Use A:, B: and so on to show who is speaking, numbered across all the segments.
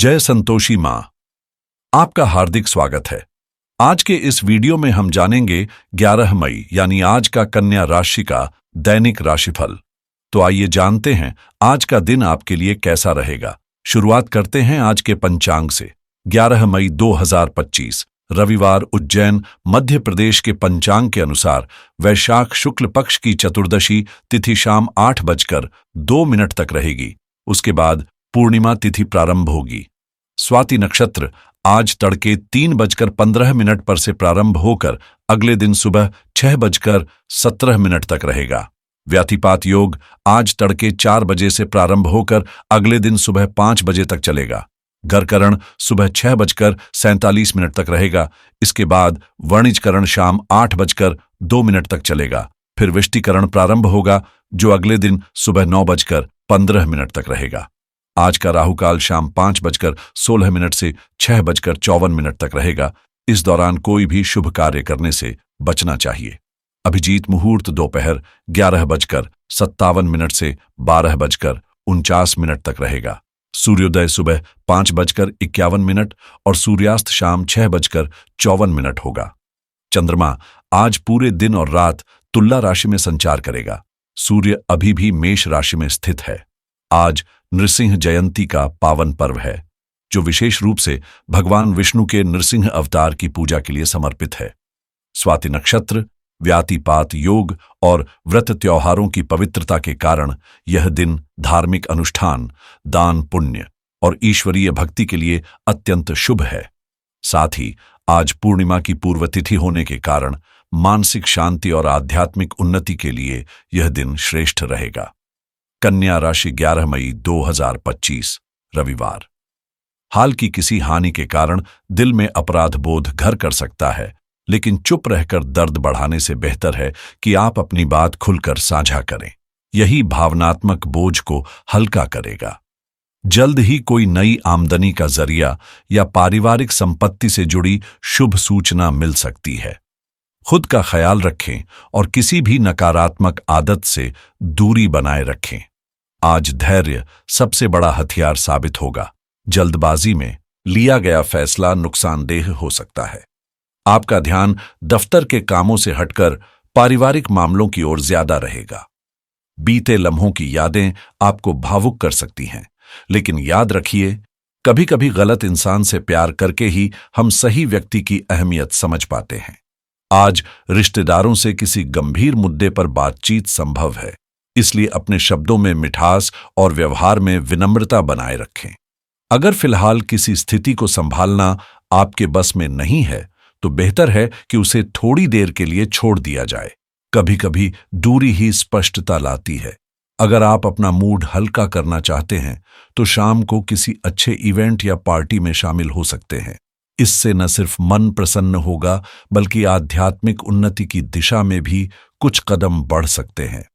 A: जय संतोषी माँ, आपका हार्दिक स्वागत है। आज के इस वीडियो में हम जानेंगे 11 मई यानी आज का कन्या राशि का दैनिक राशिफल। तो आइए जानते हैं आज का दिन आपके लिए कैसा रहेगा। शुरुआत करते हैं आज के पंचांग से। 11 मई 2025 रविवार, उज्जैन मध्य प्रदेश के पंचांग के अनुसार वैशाख शुक्ल पक्ष की चतुर्दशी तिथि शाम 8:02 तक रहेगी। उसके बाद पूर्णिमा तिथि प्रारंभ होगी। स्वाति नक्षत्र आज तड़के 3:15 पर से प्रारंभ होकर अगले दिन सुबह 6:17 तक रहेगा। व्यातिपात योग आज तड़के 4 बजे से प्रारंभ होकर अगले दिन सुबह 5 बजे तक चलेगा। गर्करण सुबह 6:47 तक रहेगा। इसके बाद वर्णिजकरण शाम 8:02 तक चलेगा। फिर विष्टिकरण प्रारंभ होगा जो अगले दिन सुबह 9:15 तक रहेगा। आज का राहुकाल शाम 5:16 से 6:54 तक रहेगा। इस दौरान कोई भी शुभ कार्य करने से बचना चाहिए। अभिजीत मुहूर्त दोपहर 11:57 से 12:49 तक रहेगा। सूर्योदय सुबह 5:51 और सूर्यास्त शाम 6:54 होगा। चंद्रमा आज पूरे दिन और रात तुला राशि में संचार करेगा। सूर्य अभी भी मेष राशि में स्थित है। आज नृसिंह जयंती का पावन पर्व है जो विशेष रूप से भगवान विष्णु के नृसिंह अवतार की पूजा के लिए समर्पित है। स्वाति नक्षत्र, व्यातिपात योग और व्रत त्योहारों की पवित्रता के कारण यह दिन धार्मिक अनुष्ठान, दान पुण्य और ईश्वरीय भक्ति के लिए अत्यंत शुभ है। साथ ही आज पूर्णिमा की पूर्व तिथि होने के कारण मानसिक शांति और आध्यात्मिक उन्नति के लिए यह दिन श्रेष्ठ रहेगा। कन्या राशि 11 मई 2025 रविवार। हाल की किसी हानि के कारण दिल में अपराध बोध घर कर सकता है, लेकिन चुप रहकर दर्द बढ़ाने से बेहतर है कि आप अपनी बात खुलकर साझा करें। यही भावनात्मक बोझ को हल्का करेगा। जल्द ही कोई नई आमदनी का जरिया या पारिवारिक संपत्ति से जुड़ी शुभ सूचना मिल सकती है। खुद का ख्याल रखें और किसी भी नकारात्मक आदत से दूरी बनाए रखें। आज धैर्य सबसे बड़ा हथियार साबित होगा। जल्दबाजी में लिया गया फैसला नुकसानदेह हो सकता है। आपका ध्यान दफ्तर के कामों से हटकर पारिवारिक मामलों की ओर ज्यादा रहेगा। बीते लम्हों की यादें आपको भावुक कर सकती हैं, लेकिन याद रखिए, कभी कभी गलत इंसान से प्यार करके ही हम सही व्यक्ति की अहमियत समझ पाते हैं। आज रिश्तेदारों से किसी गंभीर मुद्दे पर बातचीत संभव है, इसलिए अपने शब्दों में मिठास और व्यवहार में विनम्रता बनाए रखें। अगर फिलहाल किसी स्थिति को संभालना आपके बस में नहीं है, तो बेहतर है कि उसे थोड़ी देर के लिए छोड़ दिया जाए। कभी कभी दूरी ही स्पष्टता लाती है। अगर आप अपना मूड हल्का करना चाहते हैं, तो शाम को किसी अच्छे इवेंट या पार्टी में शामिल हो सकते हैं। इससे न सिर्फ मन प्रसन्न होगा, बल्कि आध्यात्मिक उन्नति की दिशा में भी कुछ कदम बढ़ सकते हैं।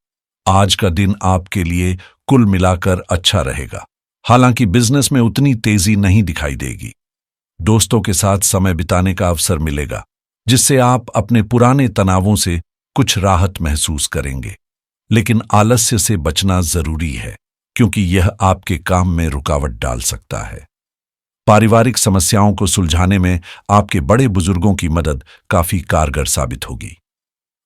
A: आज का दिन आपके लिए कुल मिलाकर अच्छा रहेगा। हालांकि बिजनेस में उतनी तेजी नहीं दिखाई देगी। दोस्तों के साथ समय बिताने का अवसर मिलेगा, जिससे आप अपने पुराने तनावों से कुछ राहत महसूस करेंगे। लेकिन आलस्य से बचना जरूरी है, क्योंकि यह आपके काम में रुकावट डाल सकता है। पारिवारिक समस्याओं को सुलझाने में आपके बड़े बुजुर्गों की मदद काफी कारगर साबित होगी।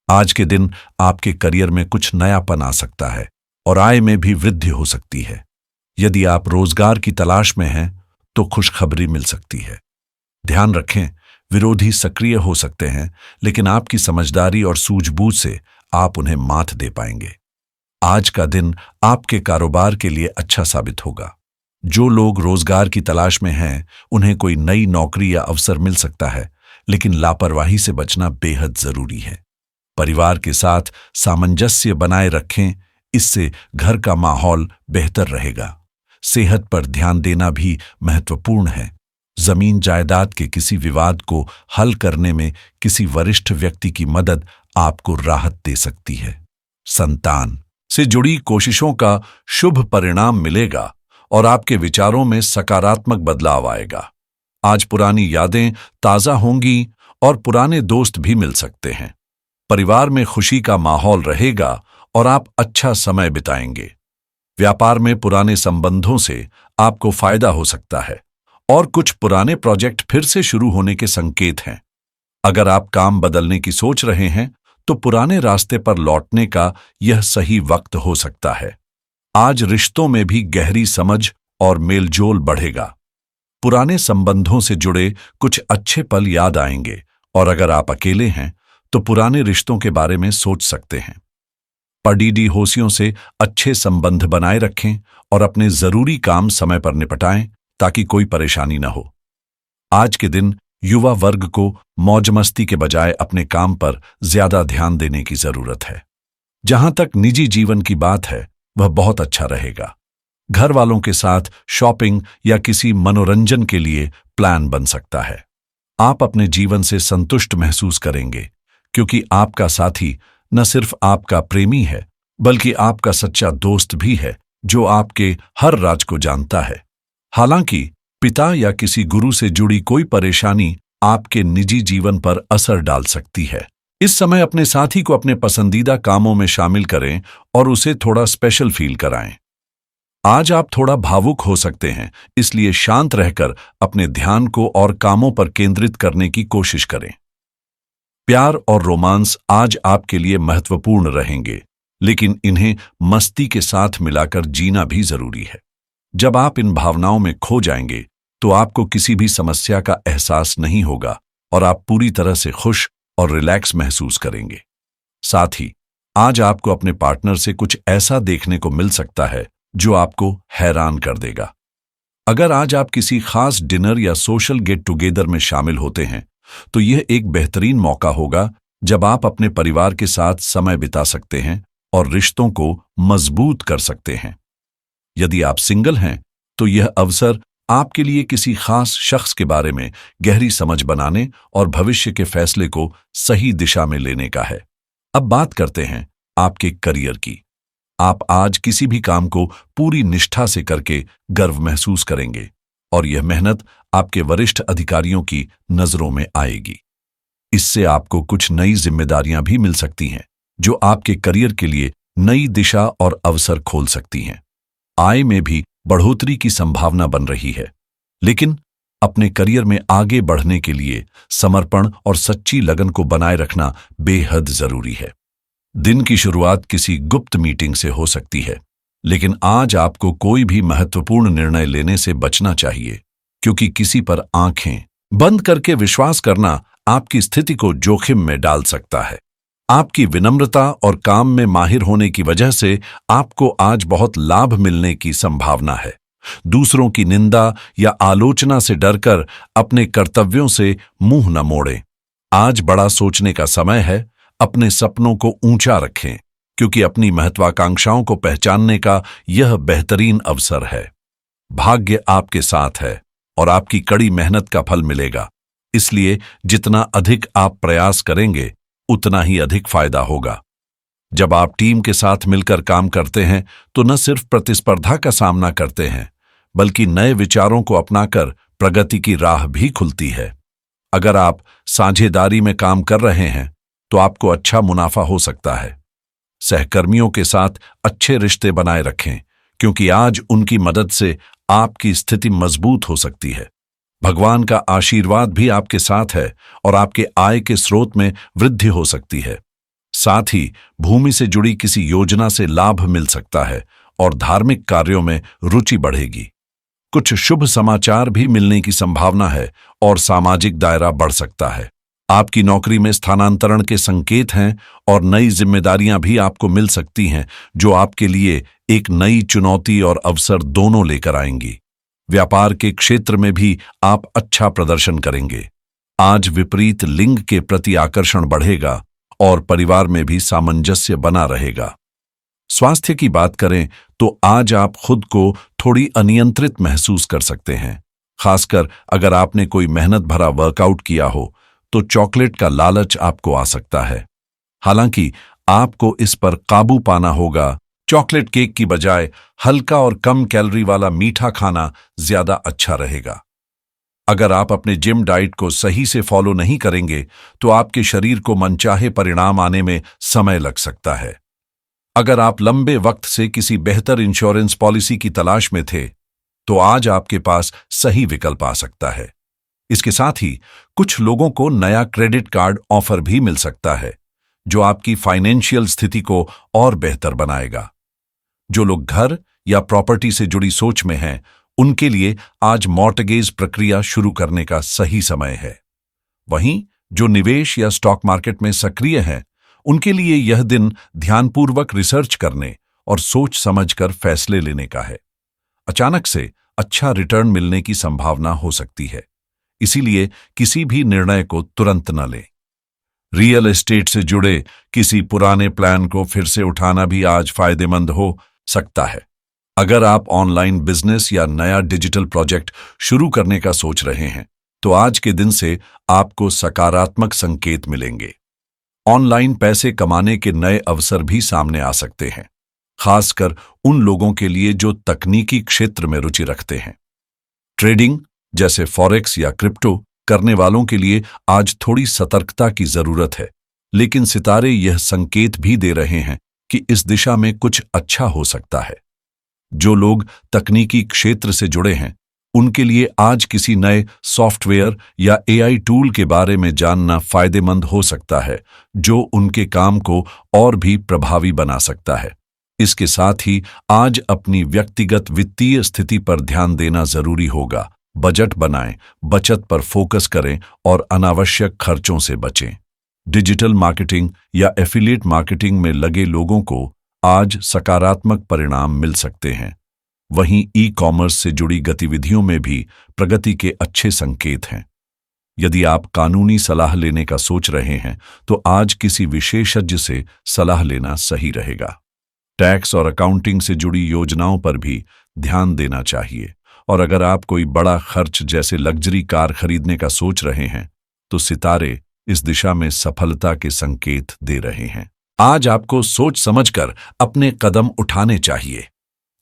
A: आज के दिन आपके करियर में कुछ नयापन आ सकता है और आय में भी वृद्धि हो सकती है। यदि आप रोजगार की तलाश में हैं, तो खुशखबरी मिल सकती है। ध्यान रखें, विरोधी सक्रिय हो सकते हैं, लेकिन आपकी समझदारी और सूझबूझ से आप उन्हें मात दे पाएंगे। आज का दिन आपके कारोबार के लिए अच्छा साबित होगा। जो लोग रोजगार की तलाश में हैं, उन्हें कोई नई नौकरी या अवसर मिल सकता है, लेकिन लापरवाही से बचना बेहद जरूरी है। परिवार के साथ सामंजस्य बनाए रखें, इससे घर का माहौल बेहतर रहेगा। सेहत पर ध्यान देना भी महत्वपूर्ण है। जमीन जायदाद के किसी विवाद को हल करने में किसी वरिष्ठ व्यक्ति की मदद आपको राहत दे सकती है। संतान से जुड़ी कोशिशों का शुभ परिणाम मिलेगा और आपके विचारों में सकारात्मक बदलाव आएगा। आज पुरानी यादें ताजा होंगी और पुराने दोस्त भी मिल सकते हैं। परिवार में खुशी का माहौल रहेगा और आप अच्छा समय बिताएंगे। व्यापार में पुराने संबंधों से आपको फायदा हो सकता है और कुछ पुराने प्रोजेक्ट फिर से शुरू होने के संकेत हैं। अगर आप काम बदलने की सोच रहे हैं तो पुराने रास्ते पर लौटने का यह सही वक्त हो सकता है। आज रिश्तों में भी गहरी समझ और मेलजोल बढ़ेगा। पुराने संबंधों से जुड़े कुछ अच्छे पल याद आएंगे और अगर आप अकेले हैं तो पुराने रिश्तों के बारे में सोच सकते हैं। पड़ोसियों से अच्छे संबंध बनाए रखें और अपने जरूरी काम समय पर निपटाएं ताकि कोई परेशानी न हो। आज के दिन युवा वर्ग को मौज मस्ती के बजाय अपने काम पर ज्यादा ध्यान देने की जरूरत है। जहां तक निजी जीवन की बात है वह बहुत अच्छा रहेगा। घर वालों के साथ शॉपिंग या किसी मनोरंजन के लिए प्लान बन सकता है। आप अपने जीवन से संतुष्ट महसूस करेंगे क्योंकि आपका साथी न सिर्फ आपका प्रेमी है बल्कि आपका सच्चा दोस्त भी है जो आपके हर राज को जानता है। हालांकि पिता या किसी गुरु से जुड़ी कोई परेशानी आपके निजी जीवन पर असर डाल सकती है। इस समय अपने साथी को अपने पसंदीदा कामों में शामिल करें और उसे थोड़ा स्पेशल फील कराएं। आज आप थोड़ा भावुक हो सकते हैं, इसलिए शांत रहकर अपने ध्यान को और कामों पर केंद्रित करने की कोशिश करें। प्यार और रोमांस आज आपके लिए महत्वपूर्ण रहेंगे, लेकिन इन्हें मस्ती के साथ मिलाकर जीना भी जरूरी है। जब आप इन भावनाओं में खो जाएंगे तो आपको किसी भी समस्या का एहसास नहीं होगा और आप पूरी तरह से खुश और रिलैक्स महसूस करेंगे। साथ ही आज आपको अपने पार्टनर से कुछ ऐसा देखने को मिल सकता है जो आपको हैरान कर देगा। अगर आज आप किसी खास डिनर या सोशल गेट टुगेदर में शामिल होते हैं तो यह एक बेहतरीन मौका होगा जब आप अपने परिवार के साथ समय बिता सकते हैं और रिश्तों को मजबूत कर सकते हैं। यदि आप सिंगल हैं तो यह अवसर आपके लिए किसी खास शख्स के बारे में गहरी समझ बनाने और भविष्य के फैसले को सही दिशा में लेने का है। अब बात करते हैं आपके करियर की। आप आज किसी भी काम को पूरी निष्ठा से करके गर्व महसूस करेंगे और यह मेहनत आपके वरिष्ठ अधिकारियों की नजरों में आएगी। इससे आपको कुछ नई जिम्मेदारियां भी मिल सकती हैं जो आपके करियर के लिए नई दिशा और अवसर खोल सकती हैं। आय में भी बढ़ोतरी की संभावना बन रही है, लेकिन अपने करियर में आगे बढ़ने के लिए समर्पण और सच्ची लगन को बनाए रखना बेहद जरूरी है। दिन की शुरुआत किसी गुप्त मीटिंग से हो सकती है, लेकिन आज आपको कोई भी महत्वपूर्ण निर्णय लेने से बचना चाहिए क्योंकि किसी पर आंखें बंद करके विश्वास करना आपकी स्थिति को जोखिम में डाल सकता है। आपकी विनम्रता और काम में माहिर होने की वजह से आपको आज बहुत लाभ मिलने की संभावना है। दूसरों की निंदा या आलोचना से डरकर अपने कर्तव्यों से मुंह न मोड़ें। आज बड़ा सोचने का समय है। अपने सपनों को ऊंचा रखें क्योंकि अपनी महत्वाकांक्षाओं को पहचानने का यह बेहतरीन अवसर है। भाग्य आपके साथ है और आपकी कड़ी मेहनत का फल मिलेगा, इसलिए जितना अधिक आप प्रयास करेंगे उतना ही अधिक फायदा होगा। जब आप टीम के साथ मिलकर काम करते हैं तो न सिर्फ प्रतिस्पर्धा का सामना करते हैं बल्कि नए विचारों को अपनाकर प्रगति की राह भी खुलती है। अगर आप साझेदारी में काम कर रहे हैं तो आपको अच्छा मुनाफा हो सकता है। सहकर्मियों के साथ अच्छे रिश्ते बनाए रखें क्योंकि आज उनकी मदद से आपकी स्थिति मजबूत हो सकती है। भगवान का आशीर्वाद भी आपके साथ है और आपके आय के स्रोत में वृद्धि हो सकती है। साथ ही भूमि से जुड़ी किसी योजना से लाभ मिल सकता है और धार्मिक कार्यों में रुचि बढ़ेगी। कुछ शुभ समाचार भी मिलने की संभावना है और सामाजिक दायरा बढ़ सकता है। आपकी नौकरी में स्थानांतरण के संकेत हैं और नई जिम्मेदारियां भी आपको मिल सकती हैं जो आपके लिए एक नई चुनौती और अवसर दोनों लेकर आएंगी। व्यापार के क्षेत्र में भी आप अच्छा प्रदर्शन करेंगे। आज विपरीत लिंग के प्रति आकर्षण बढ़ेगा और परिवार में भी सामंजस्य बना रहेगा। स्वास्थ्य की बात करें तो आज आप खुद को थोड़ी अनियंत्रित महसूस कर सकते हैं, खासकर अगर आपने कोई मेहनत भरा वर्कआउट किया हो तो चॉकलेट का लालच आपको आ सकता है। हालांकि आपको इस पर काबू पाना होगा। चॉकलेट केक की बजाय हल्का और कम कैलोरी वाला मीठा खाना ज्यादा अच्छा रहेगा। अगर आप अपने जिम डाइट को सही से फॉलो नहीं करेंगे तो आपके शरीर को मनचाहे परिणाम आने में समय लग सकता है। अगर आप लंबे वक्त से किसी बेहतर इंश्योरेंस पॉलिसी की तलाश में थे तो आज आपके पास सही विकल्प आ सकता है। इसके साथ ही कुछ लोगों को नया क्रेडिट कार्ड ऑफर भी मिल सकता है, जो आपकी फाइनेंशियल स्थिति को और बेहतर बनाएगा। जो लोग घर या प्रॉपर्टी से जुड़ी सोच में हैं, उनके लिए आज मॉर्टगेज प्रक्रिया शुरू करने का सही समय है। वहीं जो निवेश या स्टॉक मार्केट में सक्रिय हैं, उनके लिए यह दिन ध्यानपूर्वक रिसर्च करने और सोच समझकर फैसले लेने का है। अचानक से अच्छा रिटर्न मिलने की संभावना हो सकती है, इसीलिए किसी भी निर्णय को तुरंत न लें। रियल एस्टेट से जुड़े किसी पुराने प्लान को फिर से उठाना भी आज फायदेमंद हो सकता है। अगर आप ऑनलाइन बिजनेस या नया डिजिटल प्रोजेक्ट शुरू करने का सोच रहे हैं, तो आज के दिन से आपको सकारात्मक संकेत मिलेंगे। ऑनलाइन पैसे कमाने के नए अवसर भी सामने आ सकते हैं, खासकर उन लोगों के लिए जो तकनीकी क्षेत्र में रुचि रखते हैं। ट्रेडिंग जैसे फॉरेक्स या क्रिप्टो करने वालों के लिए आज थोड़ी सतर्कता की जरूरत है, लेकिन सितारे यह संकेत भी दे रहे हैं कि इस दिशा में कुछ अच्छा हो सकता है। जो लोग तकनीकी क्षेत्र से जुड़े हैं, उनके लिए आज किसी नए सॉफ्टवेयर या एआई टूल के बारे में जानना फायदेमंद हो सकता है, जो उनके काम को और भी प्रभावी बना सकता है। इसके साथ ही आज अपनी व्यक्तिगत वित्तीय स्थिति पर ध्यान देना जरूरी होगा। बजट बनाएं, बचत पर फोकस करें और अनावश्यक खर्चों से बचें। डिजिटल मार्केटिंग या एफिलिएट मार्केटिंग में लगे लोगों को आज सकारात्मक परिणाम मिल सकते हैं। वहीं ई कॉमर्स से जुड़ी गतिविधियों में भी प्रगति के अच्छे संकेत हैं। यदि आप कानूनी सलाह लेने का सोच रहे हैं, तो आज किसी विशेषज्ञ से सलाह लेना सही रहेगा। टैक्स और अकाउंटिंग से जुड़ी योजनाओं पर भी ध्यान देना चाहिए। और अगर आप कोई बड़ा खर्च जैसे लग्जरी कार खरीदने का सोच रहे हैं, तो सितारे इस दिशा में सफलता के संकेत दे रहे हैं। आज आपको सोच समझकर अपने कदम उठाने चाहिए।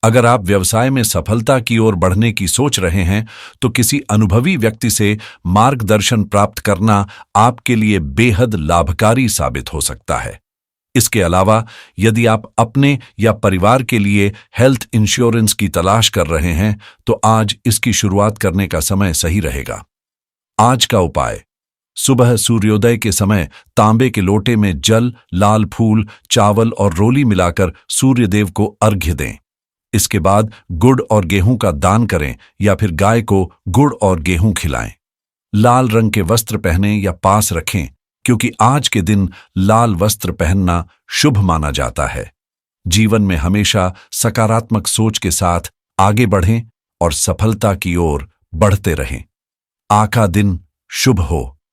A: अगर आप व्यवसाय में सफलता की ओर बढ़ने की सोच रहे हैं, तो किसी अनुभवी व्यक्ति से मार्गदर्शन प्राप्त करना आपके लिए बेहद लाभकारी साबित हो सकता है। इसके अलावा यदि आप अपने या परिवार के लिए हेल्थ इंश्योरेंस की तलाश कर रहे हैं, तो आज इसकी शुरुआत करने का समय सही रहेगा। आज का उपाय: सुबह सूर्योदय के समय तांबे के लोटे में जल, लाल फूल, चावल और रोली मिलाकर सूर्यदेव को अर्घ्य दें। इसके बाद गुड़ और गेहूं का दान करें या फिर गाय को गुड़ और गेहूं खिलाएं। लाल रंग के वस्त्र पहनें या पास रखें, क्योंकि आज के दिन लाल वस्त्र पहनना शुभ माना जाता है। जीवन में हमेशा सकारात्मक सोच के साथ आगे बढ़ें और सफलता की ओर बढ़ते रहें। आपका दिन शुभ हो।